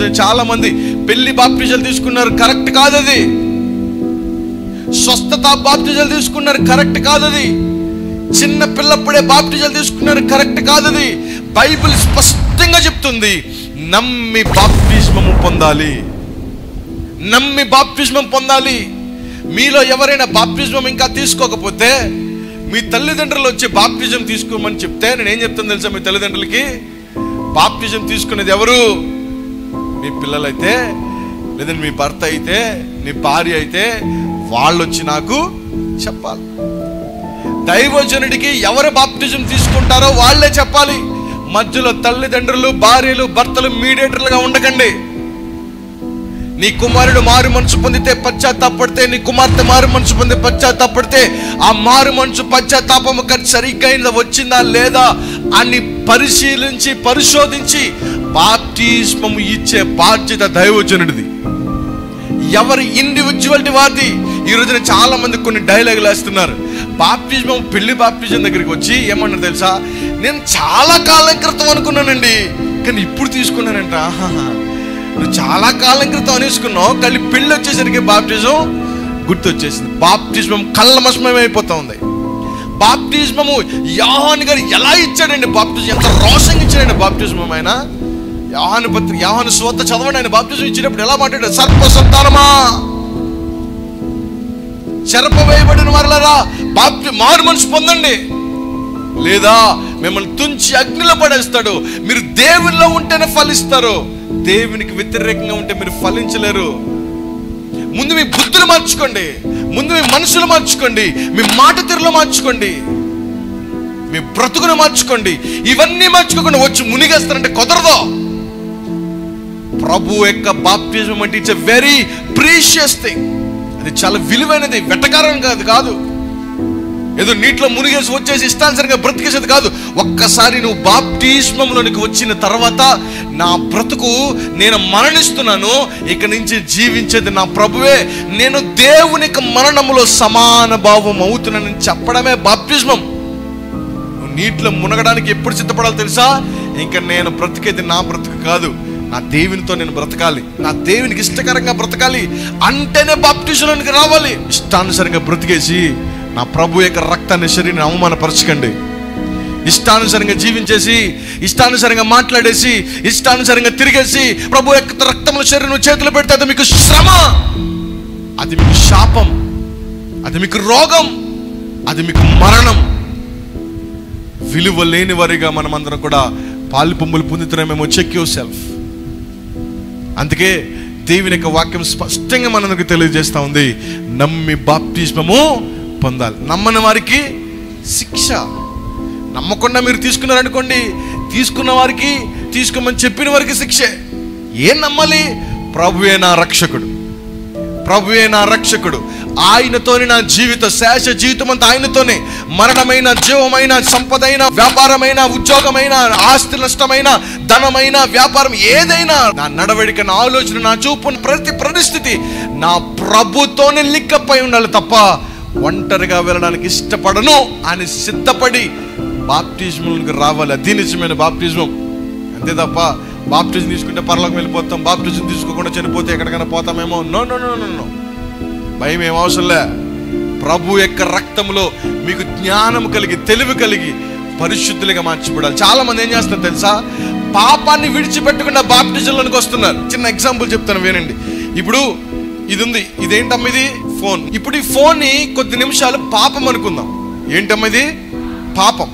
ఈరోజు చాలా మంది పెళ్లి బాప్టిజాలు తీసుకున్నారు, కరెక్ట్ కాదు అది. స్వస్థత బాప్టిజాలు తీసుకున్నారు, కరెక్ట్ కాదు అది. చిన్న పిల్లప్పుడే బాప్టిజాలు తీసుకున్నారు, కరెక్ట్ కాదు అది. బైబిల్ స్పష్టంగా చెప్తుంది, నమ్మి బాప్టిజమము పొందాలి, నమ్మి బాప్టిజమం పొందాలి. మీలో ఎవరైనా బాప్టిజమం ఇంకా తీసుకోకపోతే మీ తల్లిదండ్రులు వచ్చి బాప్టిజం తీసుకోమని చెప్తే నేనేం చెప్తాను తెలుసా? మీ తల్లిదండ్రులకి బాప్టిజం తీసుకునేది ఎవరు? మీ పిల్లలైతే, లేదంటే మీ భర్త అయితే, నీ భార్య అయితే వాళ్ళు వచ్చి నాకు చెప్పాలి. దైవజనుడికి ఎవరు బాప్టిజం తీసుకుంటారో వాళ్ళే చెప్పాలి. మధ్యలో తల్లిదండ్రులు, భార్యలు, భర్తలు మీడియేటర్లుగా ఉండకండి. నీ కుమారుడు మారు మనసు పొందితే పశ్చాత్తాపడితే, నీ కుమార్తె మారు మనసు పొంది పశ్చాత్తాపడితే, ఆ మారు మనసు పశ్చాత్తాపము సరిగ్గా వచ్చిందా లేదా అని పరిశీలించి పరిశోధించి బాప్టిజమము ఇచ్చే బాధ్యత దైవజనుడిది. ఎవరి ఇండివిజువాలిటీ వారిది. ఈ రోజున చాలా మంది కొన్ని డైలాగులు వేస్తున్నారు. బాప్టిజం, పెళ్లి బాప్టిజం దగ్గరికి వచ్చి ఏమన్నారు తెలుసా? నేను చాలా కాలం క్రితం అనుకున్నానండి, కానీ ఇప్పుడు తీసుకున్నానంట. నువ్వు చాలా కాలం క్రితం అనేసుకున్నావు, కానీ పెళ్ళి వచ్చేసరికి బాప్టిజం గుర్తొచ్చేసింది. బాప్టిజం కళ్ళమస్మయం అయిపోతా ఉంది. బాప్టిజమము యోహాను గారు ఎలా ఇచ్చాడండి బాప్టిజం? ఎంత రోషంగా ఇచ్చాడండి బాప్టిజమం ఆయన. యోహాను స్వత చదవండి, ఆయన బాప్టిజం ఇచ్చినప్పుడు ఎలా మాట్లాడాడు? సర్ప సంతానమా, చెరపవేయబడిన వారలారా మారు మనసు పొందండి, లేదా మిమ్మల్ని తుంచి అగ్నిలో పడేస్తాడు. మీరు దేవునిలో ఉంటేనే ఫలిస్తారు, దేవునికి వ్యతిరేకంగా ఉంటే మీరు ఫలించలేరు. ముందు మీ బుద్ధులు మార్చుకోండి, ముందు మీ మనసులు మార్చుకోండి, మీ మాట తీరులో మార్చుకోండి, మీ బ్రతుకును మార్చుకోండి. ఇవన్నీ మార్చుకోకుండా వచ్చి మునిగేస్తారంటే కుదరదు. ప్రభు యొక్క బాప్టిజం అంటే it's a very precious thing. అది చాలా విలువైనది, వెటకారం కాదు. ఏదో నీటిలో మునిగేసి వచ్చేసి ఇష్టానుసరంగా బ్రతికేసేది కాదు. ఒక్కసారి నువ్వు బాప్టిజంలోనికి వచ్చిన తర్వాత, నా బ్రతుకు నేను మరణిస్తున్నాను, ఇక నుంచి జీవించేది నా ప్రభువే, నేను దేవునికి మరణములో సమాన భావం అవుతున్నానని చెప్పడమే బాప్టిజమం. నువ్వు నీటిలో మునగడానికి ఎప్పుడు సిద్ధపడాలి తెలుసా? ఇంకా నేను బ్రతికేది నా బ్రతుకు కాదు, నా దేవునితో నేను బ్రతకాలి, నా దేవునికి ఇష్టకరంగా బ్రతకాలి అంటేనే బాప్టిజంలోనికి రావాలి. ఇష్టానుసరంగా బ్రతికేసి నా ప్రభు యొక్క రక్తాన్ని, శరీరాన్ని అవమానపరచకండి. ఇష్టానుసరంగా జీవించేసి, ఇష్టానుసరంగా మాట్లాడేసి, ఇష్టానుసరంగా తిరిగేసి ప్రభు యొక్క రక్తంలో శరీరం చేతులు పెడితే అది మీకు శ్రమ, అది మీకు శాపం, అది మీకు రోగం, అది మీకు మరణం. విలువ లేని వారిగా మనం అందరం కూడా పాలు పొమ్ములు పొందుతున్నామేమో. Check yourself. అందుకే దేవుని యొక్క వాక్యం స్పష్టంగా మనకు తెలియజేస్తా ఉంది, నమ్మి బాప్టిజమము పొందాలి. నమ్మని వారికి శిక్ష. నమ్మకుండా మీరు తీసుకున్నారనుకోండి, తీసుకున్న వారికి, తీసుకోమని చెప్పిన వారికి శిక్షే. ఏం నమ్మాలి? ప్రభువే నా రక్షకుడు, ప్రభువే నా రక్షకుడు, ఆయనతోనే నా జీవిత శేష జీవితం అంతా ఆయనతోనే. మరణమైన, జీవమైన, సంపదైన, వ్యాపారమైన, ఉద్యోగమైన, ఆస్తి నష్టమైన, ధనమైన, వ్యాపారం ఏదైనా, నా నడవడిక, నా ఆలోచన, నా చూపు, ప్రతి పరిస్థితి నా ప్రభుతోనే లింకపై ఉండాలి తప్ప ఒంటరిగా వెళ్ళడానికి ఇష్టపడను అని సిద్ధపడి బాప్టిజంలోకి రావాలి. అది నిజమైన బాప్టిజం. అంతే తప్ప బాప్టిజం తీసుకుంటే పరలోకం వెళ్ళిపోతాం, బాప్టిజం తీసుకోకుండా చనిపోతే ఎక్కడికైనా పోతామేమో, no no no no no. భయం ఏం అవసరంలే. ప్రభు యొక్క రక్తంలో మీకు జ్ఞానం కలిగి, తెలివి కలిగి పరిశుద్ధులుగా మార్చిపడాలి. చాలా మంది ఏం చేస్తారు తెలుసా? పాపాన్ని విడిచిపెట్టకుండా బాప్టిజంలోనికి వస్తున్నారు. చిన్న ఎగ్జాంపుల్ చెప్తాను వినండి. ఇప్పుడు ఇది ఉంది, ఇదేంటమ్మ? ఇది ఫోన్. ఇప్పుడు ఈ ఫోన్ ని కొద్ది నిమిషాలు పాపం అనుకుందాం. ఏంటమ్మ ఇది? పాపం.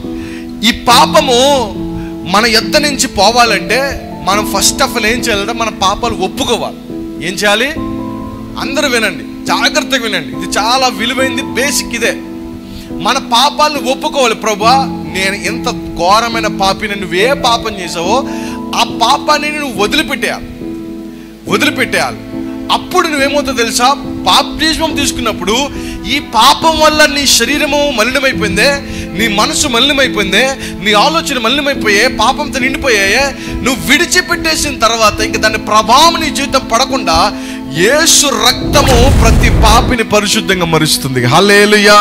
ఈ పాపము మన యొద్ద నుంచి పోవాలంటే మనం ఫస్ట్ ఆఫ్ ఆల్ ఏం చేయాలంటే మన పాపాలు ఒప్పుకోవాలి. ఏం చేయాలి? అందరూ వినండి, జాగ్రత్తగా వినండి, ఇది చాలా విలువైంది, బేసిక్ ఇదే. మన పాపాలను ఒప్పుకోవాలి. ప్రభువా, నేను ఎంత ఘోరమైన పాపిని, నువ్వే పాపం చేసావో ఆ పాపాన్ని నువ్వు వదిలిపెట్టేయాలి. అప్పుడు నువ్వేమవుతుందో తెలుసా? బాప్టిజం తీసుకున్నప్పుడు ఈ పాపం వల్ల నీ శరీరము మలినమైపోయిందే, నీ మనసు మలినమైపోయిందే, నీ ఆలోచన మలినమైపోయే, పాపంతో నిండిపోయాయే, నువ్వు విడిచిపెట్టేసిన తర్వాత ఇంక దాని ప్రభావం నీ జీవితం పడకుండా యేసు రక్తము ప్రతి పాపిని పరిశుద్ధంగా మరుస్తుంది. హల్లెలూయా.